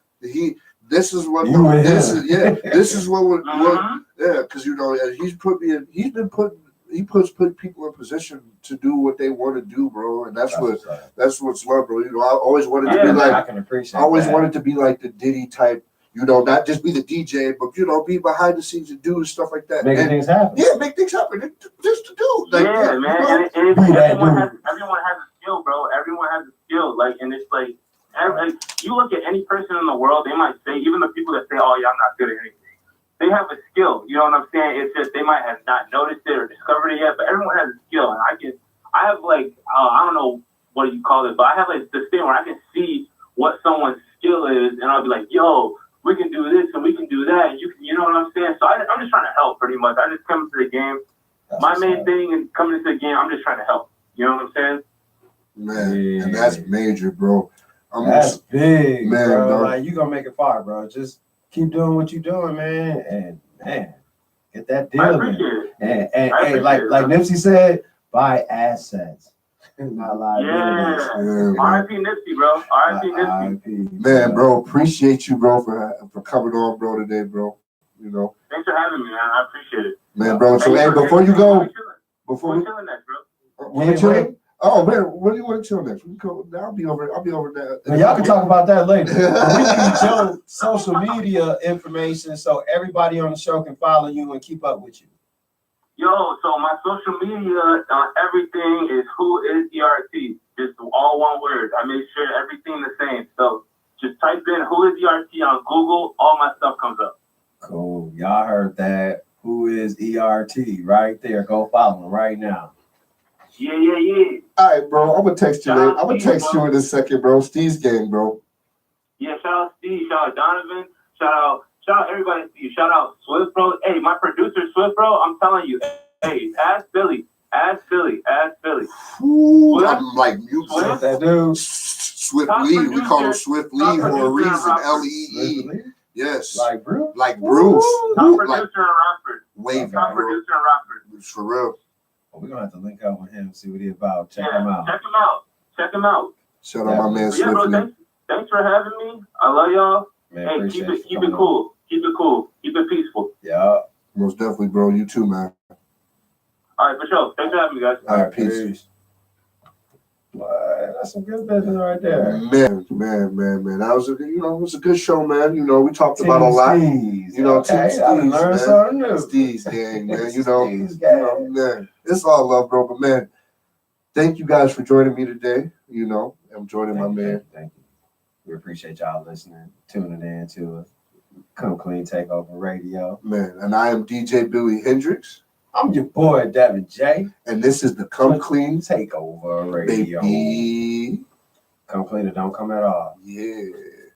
this is what You and this him. is. Yeah, this is what Mhm. yeah, because you know he puts people in position to do what they want to do, bro, and that's what's love, bro. You know, I always wanted to be Yeah, like, I can appreciate. I always that. wanted to be like the Diddy type, you know, not just be the DJ, but you know, be behind the scenes and do stuff like that. Making And, things happen. yeah, make things happen. Just to do, like, Yeah, you man. know, And it's, Be that everyone has dude. a skill, bro. Everyone has a skill. Like, and it's like, you look at any person in the world, they might say, even the people that say, "Oh, yeah, I'm not good at anything." They have a skill. You know what I'm saying? It's just they might have not noticed it or discovered it yet. But everyone has a skill, and I have like, I don't know what you call it, but I have like this thing where I can see what someone's skill is, and I'll be like, "Yo, we can do this and we can do that." And you know what I'm saying? So I'm just trying to help, pretty much. I just come to the game. My main thing in coming to the game, I'm just trying to help. You know what I'm saying? man, Yeah. and that's major, bro. That's big, Man, bro. dog. Like you gonna make it far, bro. Just keep doing what you're doing, man, and man, get that I deal appreciate in. it. And I appreciate like it, Nipsey said, buy assets, not liabilities. Yeah, R.I.P. Nipsey, bro. R.I.P. Nipsey. R.I.P. man, bro, appreciate you, bro, for coming on, bro, today, bro. You know, Thanks for having me, man. I appreciate it. man, bro. So, hey, before you go, before We're we chilling next, bro. we're chilling. Oh man, what do you want to chill next? We can go. I'll be over there. Well, y'all can talk about that later. But we need your social media information so everybody on the show can follow you and keep up with you. Yo, so my social media, everything is Who Is ERT. Just all one word. I make sure everything the same. So just type in Who Is ERT on Google. All my stuff comes up. Cool. Y'all heard that. Who is ERT? Right there. Go follow him right now. Yeah. All right, bro. I'm gonna text you Shout later. out I'm gonna Steve, text bro. you in a second, bro. Steve's game, bro. Yeah, shout out Steve. Shout out Donovan. Shout out everybody. Steve. Shout out Swift, bro. Hey, my producer, Swift, bro. I'm telling you. Hey, ask Billy. Ooh, Swift? I'm like you, Swift? That dude. Swift Top Lee. We call him producer. Swift Top Lee for a producer in reason. Rockford. Lee. Yes. Like Bruce. Like Bruce. Top Like producer in Rockford. wavy, Top bro. producer in Rockford. For real. Well, we're gonna have to link up with him, see what he's about. Check Yeah, him out. Check him out. Shout out my man But yeah, bro, Swift Lee. thanks for having me. I love y'all. Man, Hey, appreciate you keep coming it cool. Keep it peaceful. Yeah. Most definitely, bro. You too, man. All right, for sure. Thanks for having me, guys. All right, peace. Boy, that's some good business right there. Man. That was it was a good show, man. You know, we talked about a lot. Steez. You know, okay, Team I done Steez, learned man. something new. Steez gang, man. You know, Steez gang. man. It's all love, bro. But man, thank you guys for joining me today. You know, I'm joining my man. Thank you. We appreciate y'all listening, tuning in to us. Come Clean Takeover Radio. Man, and I am DJ Billy Hendricks. I'm your boy, Devin J. And this is the Come Clean Takeover Radio. Baby. Come clean or don't come at all. Yeah.